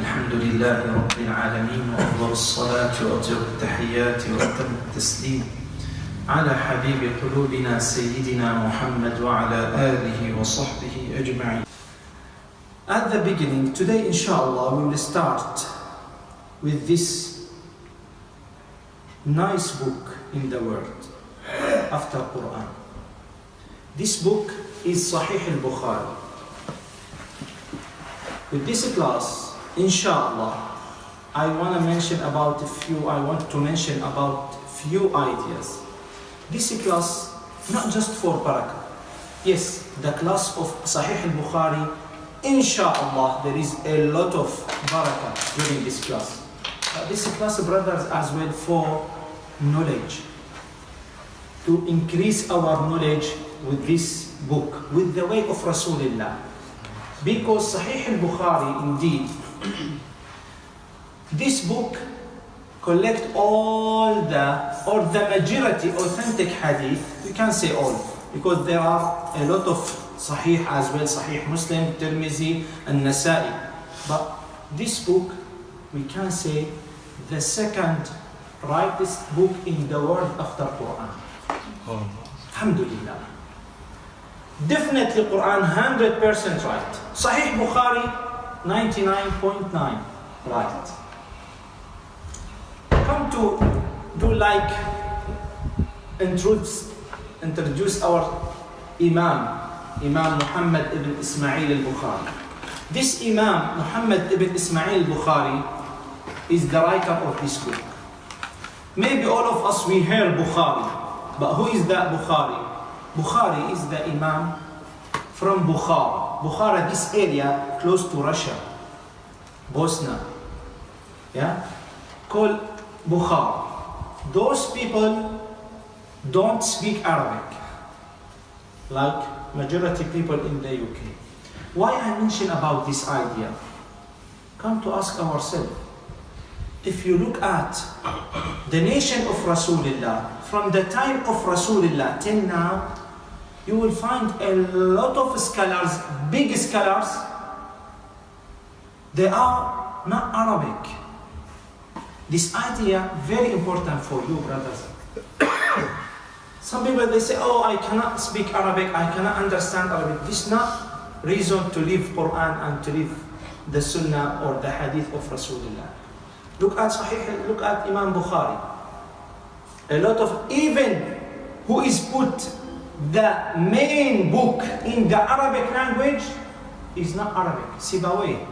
الحمد لله رب العالمين وأفضل الصلاة وأطيب التحيات وأتم التسليم على حبيب قلوبنا سيدنا محمد وعلى آله وصحبه أجمعين. At the beginning, today inshallah we will start with this nice book in the world after Quran. This book is Sahih Al Bukhari. With this class, inshallah, I want to mention about few ideas. This class, not just for barakah. Yes, the class of Sahih Al Bukhari, inshallah, there is a lot of barakah during this class. This class, brothers, as well for knowledge. To increase our knowledge with this book, with the way of Rasulullah. Because Sahih Al Bukhari, indeed, this book collect all the majority authentic hadith. We can't say all, because there are a lot of Sahih as well, Sahih Muslim, Tirmizi, and Nasa'i. But this book, we can say, the second brightest book in the world after Quran. Alhamdulillah. Definitely Quran 100% right. Sahih Bukhari 99.9 right. Come to do like introduce our Imam Muhammad ibn Ismail Al Bukhari. This Imam Muhammad ibn Ismail Al Bukhari is the writer of this book. Maybe all of us we hear Bukhari, but who is that Bukhari? Bukhari is the Imam from Bukhara. Bukhara, this area close to Russia, Bosnia, called Bukhara. Those people don't speak Arabic, like majority people in the UK. Why I mention about this idea? Come to ask ourselves. If you look at the nation of Rasulullah, from the time of Rasulullah till now, you will find a lot of scholars, big scholars, they are not Arabic. This idea very important for you, brothers. Some people they say, oh, I cannot speak Arabic, I cannot understand Arabic. This is not reason to leave Quran and to leave the Sunnah or the Hadith of Rasulullah. Look at Sahih, look at Imam Bukhari. A lot of, even who is put the main book in the Arabic language is not Arabic, Sibawayh.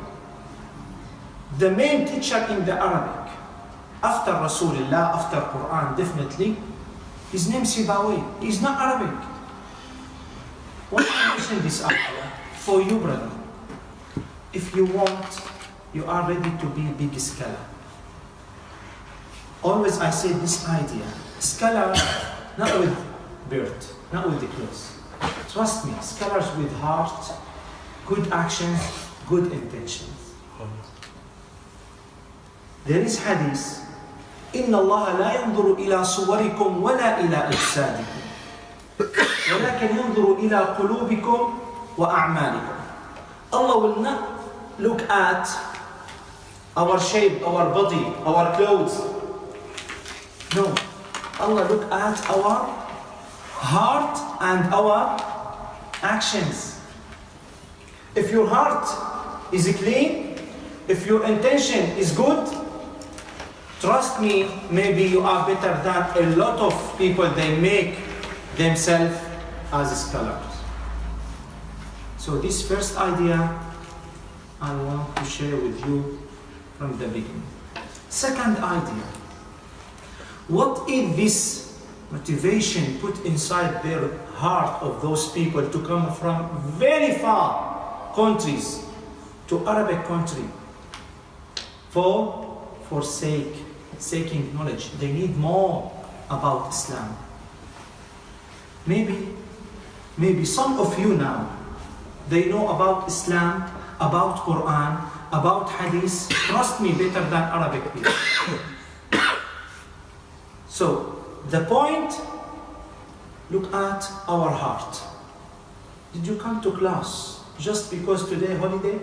The main teacher in the Arabic, after Rasulullah, after Quran, definitely, his name Sibawayh. He's not Arabic. Why I mention this idea? For you, brother. If you want, you are ready to be a big scholar. Always I say this idea. Scholar, not with birth, not with the clothes. Trust me, scholars with heart, good actions, good intentions. There is hadith, إن الله لا ينظر إلى صوركم ولا إلى أجسادكم ولكن ينظر إلى قلوبكم وأعمالكم. Allah will not look at our shape, our body, our clothes. No, Allah look at our heart and our actions. If your heart is clean, if your intention is good, trust me, maybe you are better than a lot of people. They make themselves as scholars. So this first idea I want to share with you from the beginning. Second idea. What is this motivation put inside their heart of those people to come from very far countries to Arabic country for seeking knowledge? They need more about Islam. Maybe some of you now, they know about Islam, about Quran, about Hadith. Trust me, better than Arabic people. So, the point, look at our heart. Did you come to class just because today holiday?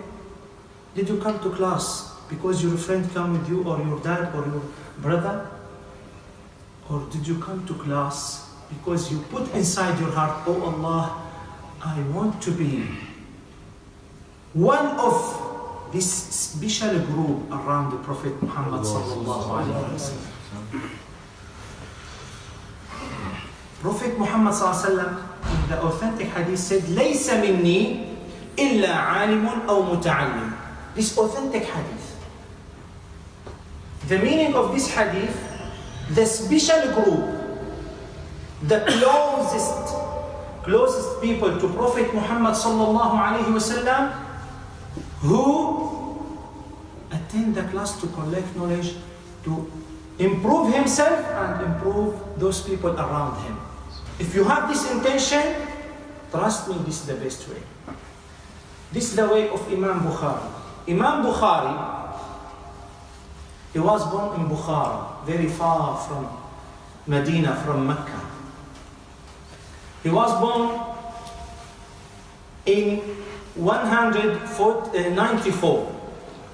Did you come to class Because your friend come with you, or your dad, or your brother? Or did you come to class because you put inside your heart, oh Allah, I want to be one of this special group around the Prophet Muhammad sallallahu alaihi wasallam. Prophet Muhammad sallallahu alaihi wasallam in the authentic hadith said, لَيْسَ مِنِّي إِلَّا عَالِمٌ أَوْ مُتَعَلِّمٌ. This authentic hadith. The meaning of this hadith, the special group, the closest people to Prophet Muhammad sallallahu alaihi wasallam, who attend the class to collect knowledge, to improve himself and improve those people around him. If you have this intention, trust me, this is the best way. This is the way of Imam Bukhari. Imam Bukhari, he was born in Bukhara, very far from Medina, from Mecca. He was born in 194.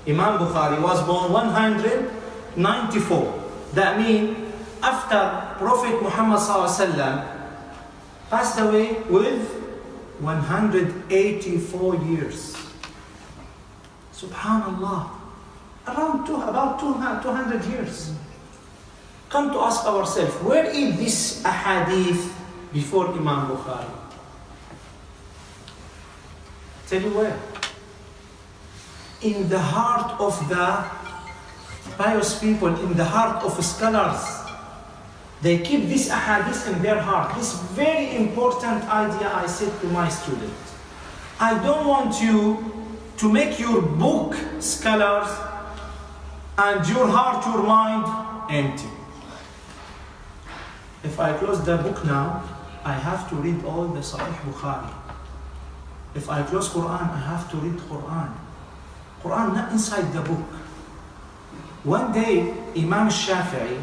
Imam Bukhari was born 194. That means after Prophet Muhammad ﷺ passed away with 184 years. Subhanallah. About 200 years. Come to ask ourselves, where is this ahadith before Imam Bukhari? Tell you where? In the heart of the pious people, in the heart of scholars. They keep this ahadith in their heart. This very important idea I said to my student. I don't want you to make your book scholars and your heart, your mind empty. If I close the book now, I have to read all the Sahih Bukhari. If I close Quran, I have to read Quran. Quran not inside the book. One day, Imam Shafi'i,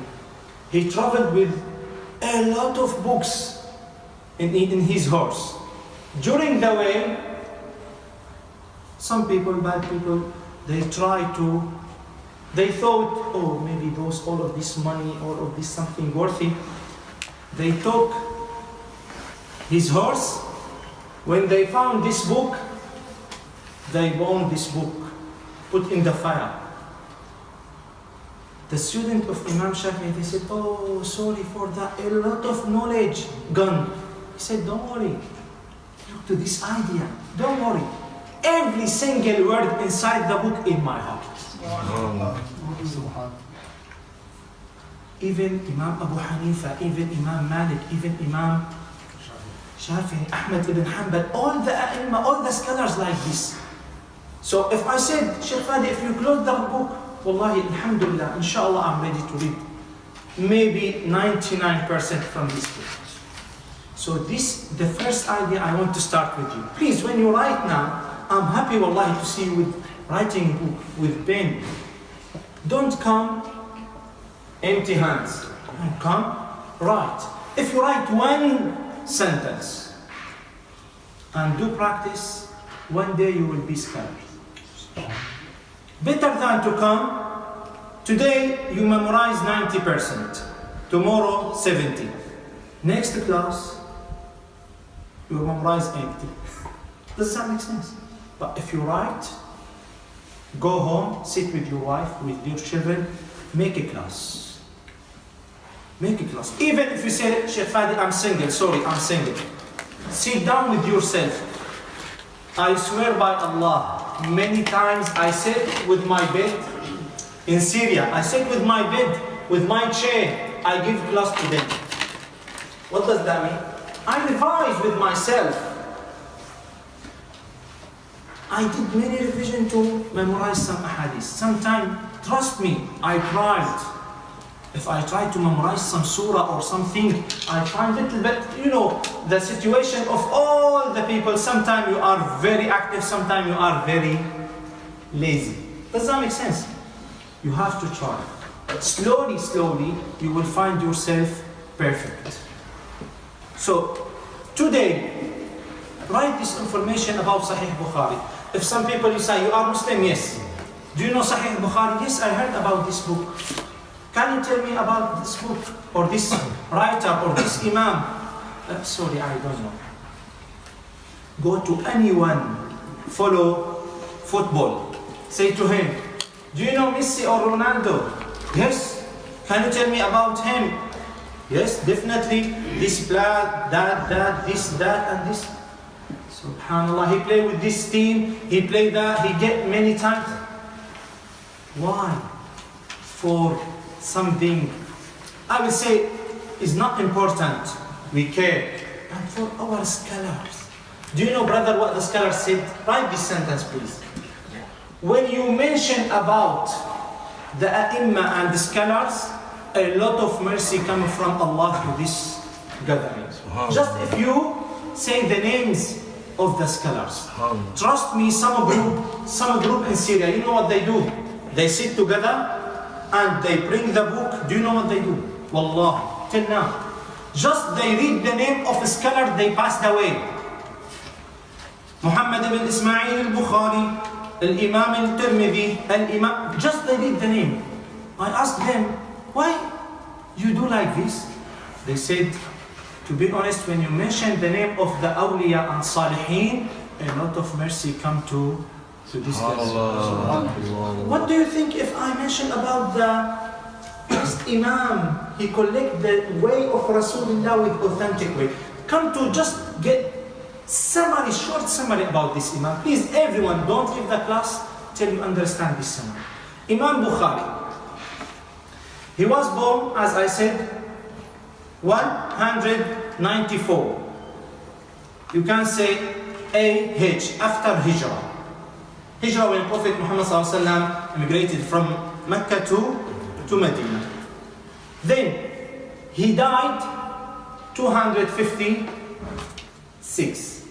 he traveled with a lot of books in his horse. During the way, some people, bad people, they thought, oh, maybe all of this money, all of this something worthy. They took his horse. When they found this book, they burned this book, put in the fire. The student of Imam Shafi'i, they said, oh, sorry for that, a lot of knowledge gone. He said, don't worry, look to this idea, don't worry. Every single word inside the book in my heart. Even Imam Abu Hanifa, even Imam Malik, even Imam Shafi'i, Ahmed ibn Hanbal, all the A'imma, all the scholars like this. So if I said, Shaykh Fadi, if you close the book, Wallahi, alhamdulillah, inshallah, I'm ready to read maybe 99% from this book. So this, the first idea I want to start with you. Please, when you write now, I'm happy, wallahi, to see you with writing book, with pen. Don't come empty hands. Come, write. If you write one sentence and do practice, one day you will be scholars. Better than to come, today you memorize 90%, tomorrow 70. Next class, you memorize 80. Does that make sense? But if you write, go home, sit with your wife, with your children, make a class. Make a class. Even if you say, Shaykh Fadi, I'm single, sorry, I'm single. Sit down with yourself. I swear by Allah, many times I sit with my bed in Syria. I sit with my bed, with my chair. I give class to them. What does that mean? I revise with myself. I did many revision to memorize some ahadith. Sometimes, trust me, I tried. If I try to memorize some surah or something, I find little bit, the situation of all the people. Sometimes you are very active, sometimes you are very lazy. Does that make sense? You have to try. Slowly, slowly, you will find yourself perfect. So, today, write this information about Sahih Bukhari. If some people you say, you are Muslim, yes. Do you know Sahih Bukhari? Yes, I heard about this book. Can you tell me about this book, or this writer, or this imam? Sorry, I don't know. Go to anyone, follow football. Say to him, do you know Messi or Ronaldo? Yes. Can you tell me about him? Yes, definitely. This player, that, this, that, and this. Subhanallah, he played with this team, he played that, he get many times. Why? For something, I will say, is not important. We care. But for our scholars. Do you know, brother, what the scholar said? Write this sentence, please. When you mention about the ai*imma and the scholars, a lot of mercy comes from Allah to this gathering. Just if you say the names of the scholars. Trust me, some group in Syria, you know what they do? They sit together and they bring the book. Do you know what they do? Wallah, till now. Just they read the name of a scholar, they passed away. Muhammad ibn Ismail Al Bukhari, Imam Al Tirmidhi, Imam. Just they read the name. I asked them, why you do like this? They said, to be honest, when you mention the name of the awliya and salihin, a lot of mercy come to this person. What do you think if I mention about the first imam? He collect the way of Rasulullah with authentic way. Come to just get summary, short summary about this imam. Please, everyone, don't leave the class till you understand this summary. Imam Bukhari. He was born, as I said, 194. You can say AH, after Hijrah. Hijrah, when Prophet Muhammad ﷺ immigrated from Mecca to Medina. Then he died 256.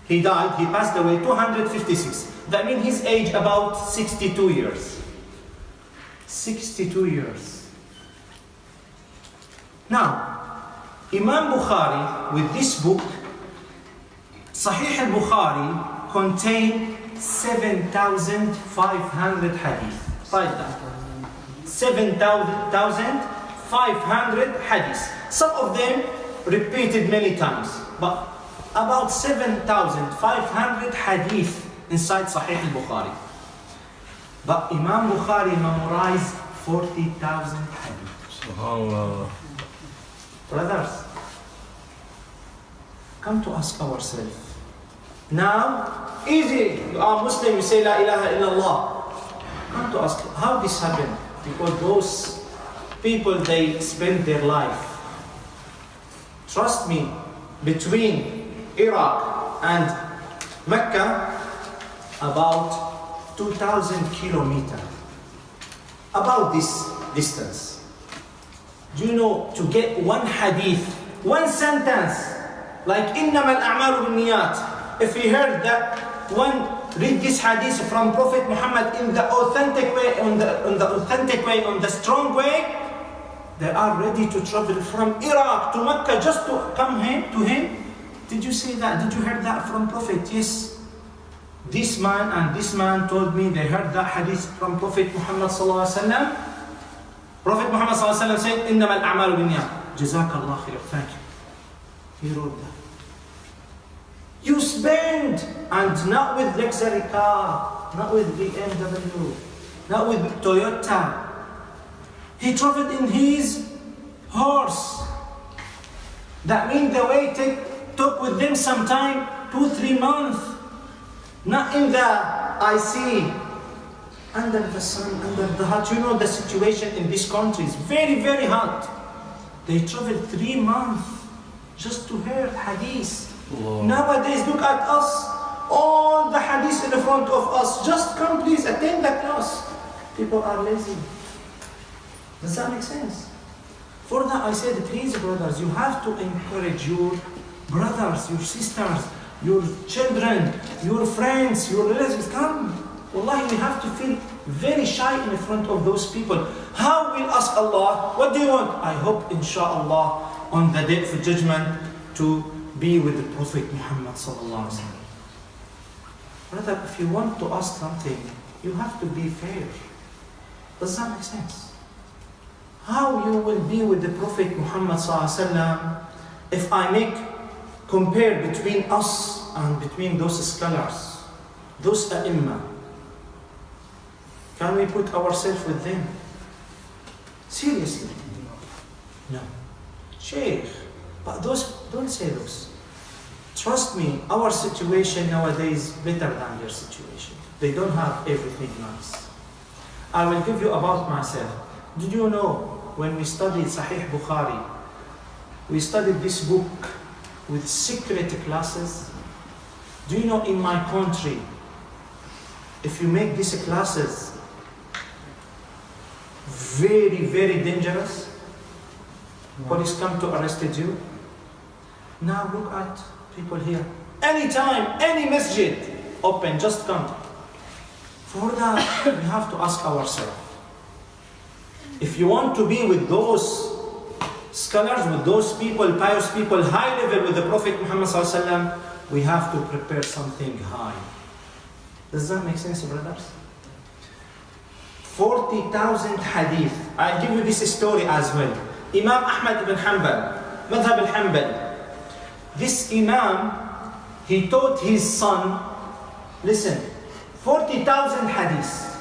He passed away 256. That means his age about 62 years. 62 years. Now, Imam Bukhari, with this book, Sahih Al Bukhari, contains 7,500 hadith. 7,500 hadith. Some of them repeated many times, but about 7,500 hadith inside Sahih Al Bukhari. But Imam Bukhari memorized 40,000 hadith. SubhanAllah. Brothers, come to ask ourselves. Now, easy, you are Muslim, you say La ilaha illallah. Come to ask, how this happened? Because those people, they spend their life. Trust me, between Iraq and Mecca, about 2,000 kilometers. About this distance. Do you know, to get one hadith, one sentence, like إِنَّمَا الْأَعْمَالُ بِالنِّيَّاتِ, if he heard that one read this hadith from Prophet Muhammad in the authentic way, on the strong way, they are ready to travel from Iraq to Mecca just to come to him. Did you say that? Did you hear that from Prophet? Yes. This man and this man told me they heard that hadith from Prophet Muhammad sallallahu alaihi wasallam. Prophet Muhammad sallallahu alaihi wasallam said, "Innama al-a'malu bin-niyyat." Jazakallah khair. Thank you. He wrote that. You spend, and not with luxury car, not with BMW, not with Toyota. He traveled in his horse. That means the way took with them some time, 2-3 months. Not in the IC, under the sun, under the hot. You know the situation in this country is very, very hot. They traveled 3 months just to hear hadith. Wow. Nowadays, look at us. All the hadith in the front of us. Just come, please, attend the class. People are lazy. Does that make sense? For that, I said, please, brothers, you have to encourage your brothers, your sisters, your children, your friends, your relatives. Come. Wallahi, we have to feel very shy in front of those people. How will ask Allah? What do you want? I hope, inshallah, on the day of judgment, to be with the Prophet Muhammad sallallahu alaihi wasallam. Brother, if you want to ask something, You have to be fair. Does that make sense? How you will be with the Prophet Muhammad ﷺ if I make compare between us and between those scholars, those ai Can we put ourselves with them? Seriously? No. Shaykh, but those, don't say those. Trust me, our situation nowadays is better than their situation. They don't have everything nice. I will give you about myself. Did you know when we studied Sahih Bukhari, we studied this book with secret classes? Do you know in my country, if you make these classes very, very dangerous, police come to arrest you. Now look at people here. Anytime, any masjid open, just come. For that, we have to ask ourselves. If you want to be with those scholars, with those people, pious people, high level with the Prophet Muhammad ﷺ, we have to prepare something high. Does that make sense, brothers? 40,000 hadith. I'll give you this story as well. Imam Ahmad ibn Hanbal, Madhab al-Hanbal. This Imam, he taught his son, listen, 40,000 hadith.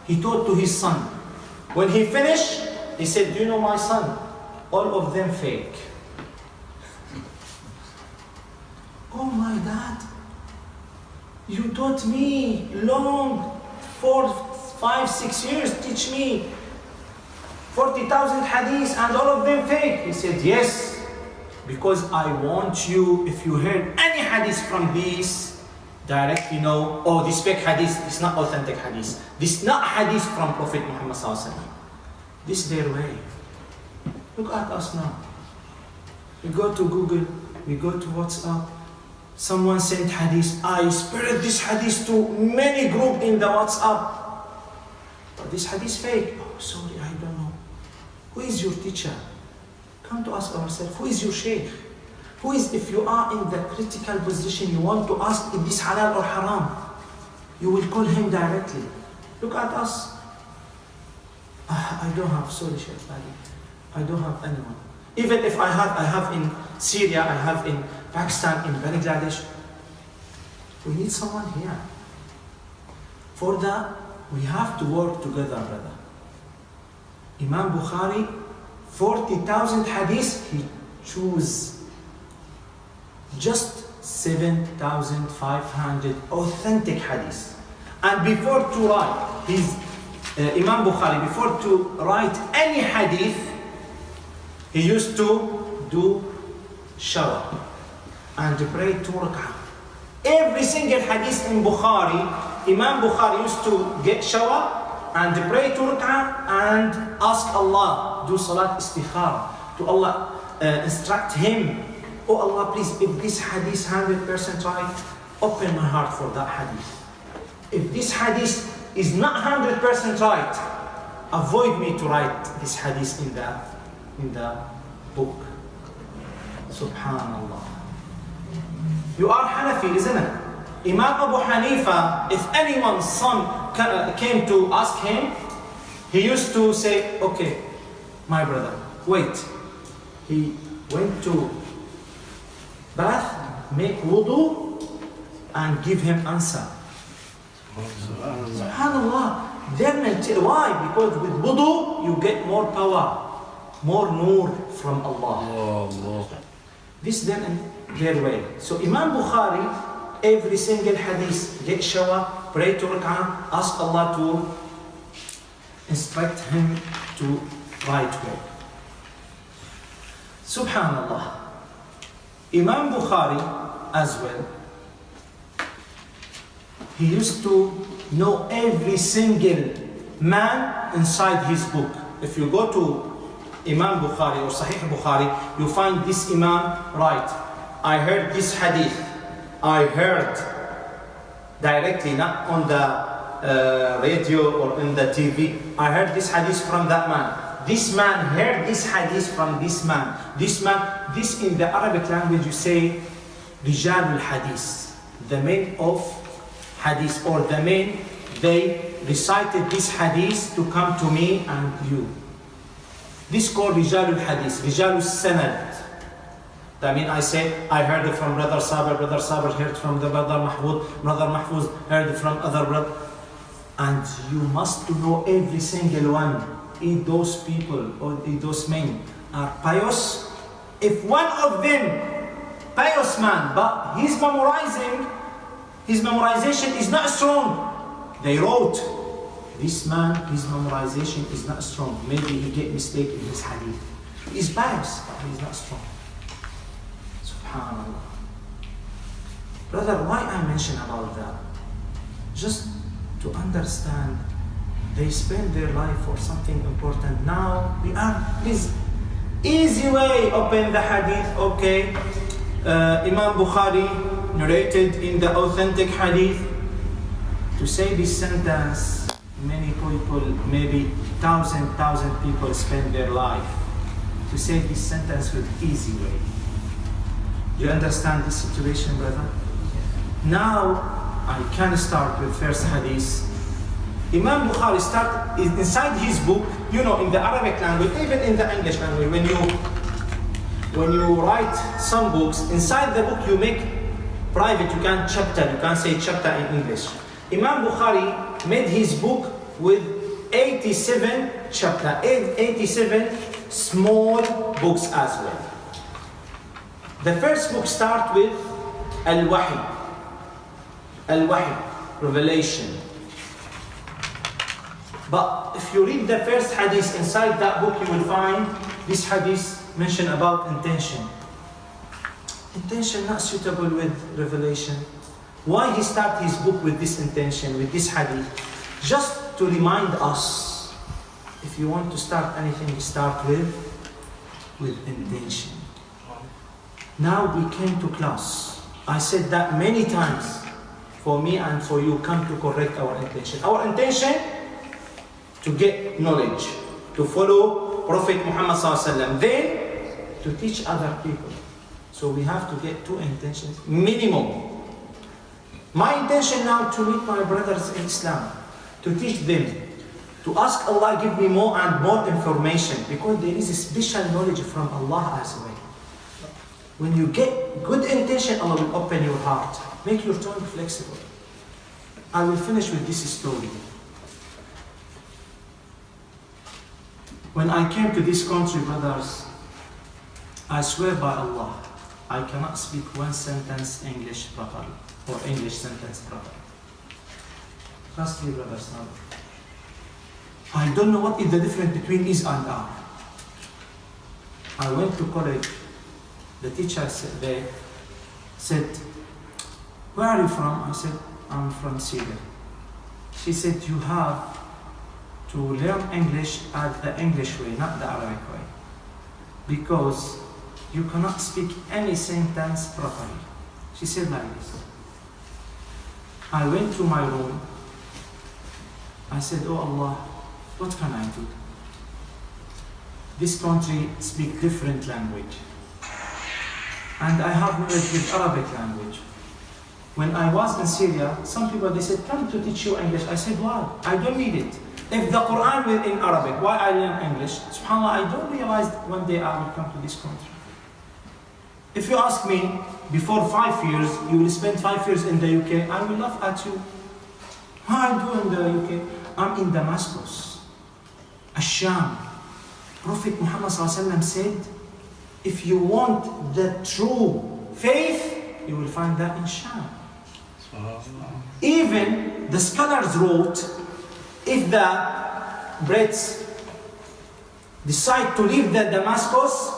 He taught to his son. When he finished, he said, do you know my son? All of them fake. Oh my dad, you taught me long, 4, 5, 6 years, teach me 40,000 hadiths and all of them fake. He said, yes, because I want you, if you heard any hadith from these, directly know, oh, this fake hadith is not authentic hadith. This is not hadith from Prophet Muhammad ﷺ. This is their way. Look at us now. We go to Google, we go to WhatsApp. Someone sent hadith. I spread this hadith to many groups in the WhatsApp. But this hadith fake. Oh, sorry, I don't know. Who is your teacher? Come to ask ourselves, who is your sheikh? Who is, if you are in the critical position, you want to ask if this halal or haram, you will call him directly. Look at us. I don't have, sorry Shaykh Fadi, I don't have anyone. Even if I have in Syria, I have in Pakistan, in Bangladesh. We need someone here. For that, we have to work together, brother. Imam Bukhari, 40,000 hadiths, he chose just 7,500 authentic hadiths. And before to write, Imam Bukhari, before to write any hadith, he used to do shower and pray 2 rak'ah. Every single hadith in Bukhari, Imam Bukhari used to get shower and pray 2 rak'ah and ask Allah, do salat istikhara, to Allah instruct him. Oh Allah, please, if this hadith 100% right, open my heart for that hadith. If this hadith is not 100% right, avoid me to write this hadith in the book. Subhanallah. You are Hanafi, isn't it? Imam Abu Hanifa, if anyone's son came to ask him, he used to say, okay, my brother, wait. He went to bath, make wudu, and give him answer. Subhanallah. Why? Because with wudu, you get more power, more nur from Allah. This then in their way. So Imam Bukhari, every single hadith, get shower, pray 2 rak'ah, ask Allah to instruct him to right way. Subhanallah. Imam Bukhari as well, he used to know every single man inside his book. If you go to Imam Bukhari or Sahih Bukhari, you find this Imam, right, I heard this hadith, I heard directly, not on the radio or in the TV, I heard this hadith from that man. This man heard this hadith from this man. This in the Arabic language you say, Rijal al-Hadith, the men of hadith, or the men, they recited this hadith to come to me and you. This called Rijal al-Hadith, Rijal al-Sanad. That means I say, I heard it from Brother Sabir heard from the Brother Mahfouz heard it from other brother. And you must know every single one. If those people or if those men are pious, if one of them, pious man, but his memorization is not strong. They wrote, this man, his memorization is not strong. Maybe he get mistake in his hadith. He is pious, but he is not strong. Subhanallah. Brother, why I mention about that? Just to understand, they spend their life for something important. Now we are, please, easy way, open the hadith, okay. Imam Bukhari narrated in the authentic hadith. To say this sentence, many people, maybe thousand people spend their life to say this sentence with easy way. Do you understand the situation, brother? Now, I can start with first hadith. Imam Bukhari start inside his book, you know, in the Arabic language, even in the English language, when you write some books, inside the book you make private, you can't say chapter in English. Imam Bukhari made his book with 87 chapters, 87 small books as well. The first book starts with Al-Wahy, revelation. But if you read the first hadith inside that book, you will find this hadith mention about intention. Intention not suitable with revelation. Why he start his book with this intention, with this hadith? Just to remind us, if you want to start anything, start with intention. Now we came to class. I said that many times. For me and for you, come to correct our intention. Our intention, to get knowledge, to follow Prophet Muhammad ﷺ, then to teach other people. So we have to get two intentions, minimum. My intention now to meet my brothers in Islam, to teach them, to ask Allah give me more and more information, because there is a special knowledge from Allah as well. When you get good intention, Allah will open your heart, make your tongue flexible. I will finish with this story. When I came to this country, brothers, I swear by Allah, I cannot speak one sentence English properly, or English sentence properly. Trust me, brothers, now. I don't know what is the difference between is and are. I went to college. The teacher said, where are you from? I said, I'm from Syria. She said, you have to learn English at the English way, not the Arabic way. Because you cannot speak any sentence properly. She said like this. I went to my room. I said, oh Allah, what can I do? This country speaks different language. And I have knowledge with Arabic language. When I was in Syria, some people, they said, come to teach you English. I said, why? I don't need it. If the Quran was in Arabic, why I learn English? SubhanAllah, I don't realize one day I will come to this country. If you ask me, before 5 years, you will spend 5 years in the UK, I will laugh at you. What I do in the UK? I'm in Damascus, Asham. Prophet Muhammad ﷺ said, if you want the true faith, you will find that in Sham. Even the scholars wrote, if the Brits decide to leave the Damascus,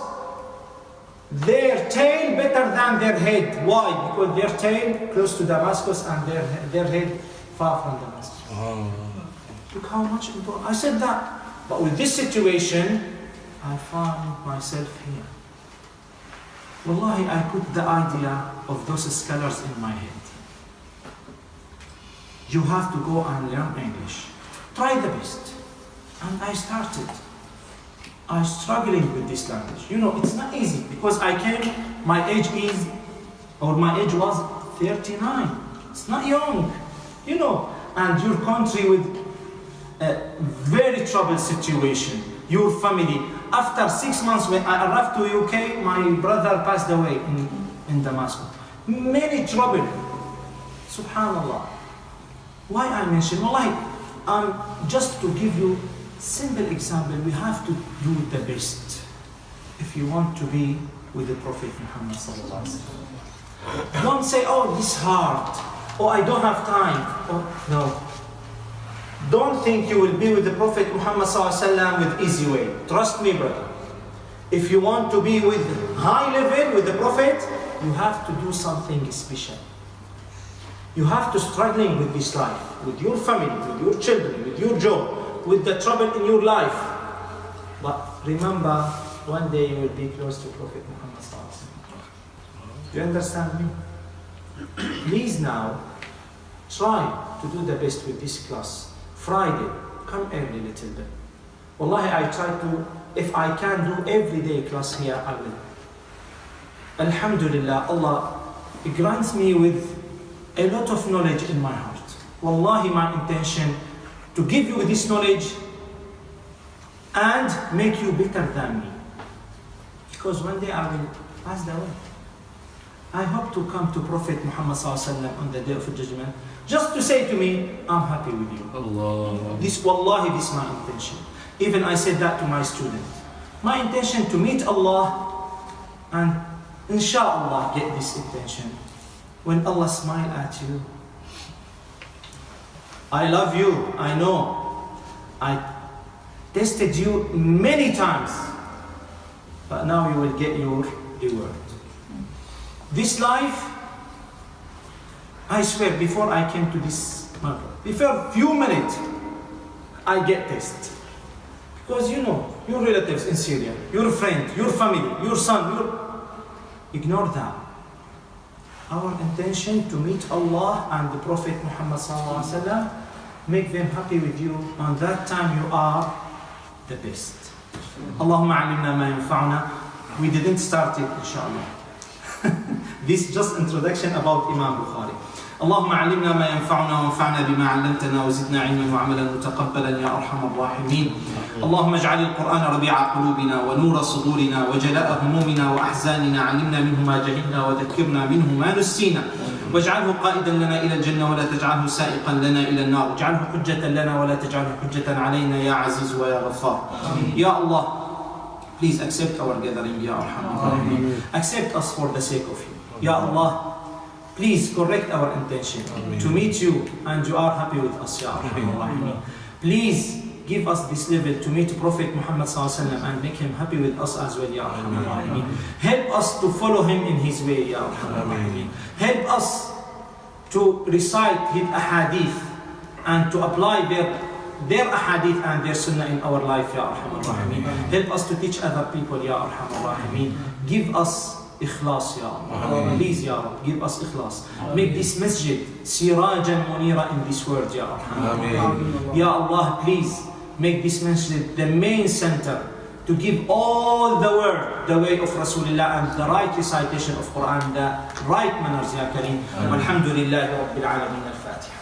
their tail better than their head. Why? Because their tail close to Damascus and their head far from Damascus. Look how much important. I said that. But with this situation, I found myself here. Wallahi, I put the idea of those scholars in my head. You have to go and learn English. Try the best. And I started. I'm struggling with this language. You know, it's not easy because I came, my age was 39. It's not young, you know. And your country with a very troubled situation, your family. After 6 months when I arrived to UK, my brother passed away in Damascus. Many trouble. Subhanallah. Why I mention? Wallahi, just to give you simple example, we have to do the best if you want to be with the Prophet Muhammad sallallahu alaihi wasallam. Don't say, oh, this hard, or I don't have time. Oh, no. Don't think you will be with the Prophet Muhammad sallallahu alaihi wasallam with easy way. Trust me, brother. If you want to be with high level with the Prophet, you have to do something special. You have to struggling with this life, with your family, with your children, with your job, with the trouble in your life. But remember, one day you will be close to Prophet Muhammad sallallahu alaihi wasallam. Do you understand me? Please now, try to do the best with this class. Friday, come early a little bit. Wallahi, I try to, if I can do everyday class here, I will. Alhamdulillah, Allah grants me with a lot of knowledge in my heart. Wallahi, my intention to give you this knowledge and make you better than me. Because one day I will pass away. I hope to come to Prophet Muhammad sallallahu on the day of judgment, just to say to me, I'm happy with you. Allah. This, wallahi, this is my intention. Even I said that to my student. My intention to meet Allah and inshallah get this intention. When Allah smile at you, I love you, I know. I tested you many times, but now you will get your reward. This life, I swear, before I came to this matter, before a few minutes, I get tested. Because you know, your relatives in Syria, your friend, your family, your son, ignore that. Our intention to meet Allah and the Prophet Muhammad sallallahu alaihi wasallam, make them happy with you. On that time you are the best. Allahumma alimna ma yanfa'una. We didn't start it, inshallah. This is just introduction about Imam Bukhari. اللهم علمنا ما ينفعنا وانفعنا بما علمتنا وزدنا علما وعملا متقبلا يا ارحم الراحمين. اللهم اجعل القرآن ربيع قلوبنا ونور صدورنا وجلاء همومنا واحزاننا، علمنا منه ما جهلنا وذكرنا منه ما نسينا، واجعله قائدا لنا الى الجنه ولا تجعله سائقا لنا الى النار، اجعله حجة لنا ولا تجعله حجة علينا يا عزيز ويا غفار. يا الله, please accept our gathering يا ارحم الراحمين. Accept us for the sake of you. Ya Allah, please correct our intention to meet you and you are happy with us, Ya Rahman. Please give us this level to meet Prophet Muhammad and make him happy with us as well, Ya Rahman. Help us to follow him in his way, Ya Rahman. Help us to recite his ahadith and to apply their ahadith and their sunnah in our life, Ya Rahman. Help us to teach other people, Ya Rahman. Give us ikhlas, Ya Allah. Please, Ya Rab, give us ikhlas. Make this masjid Sirajam Muneera in this world, Ya Allah. Ya Allah, please make this masjid the main center to give all the word, the way of Rasulullah and the right recitation of Quran, the right manners, Ya Kareem. Walhamdulillahi Rabbil Alameen. Al-Fatiha.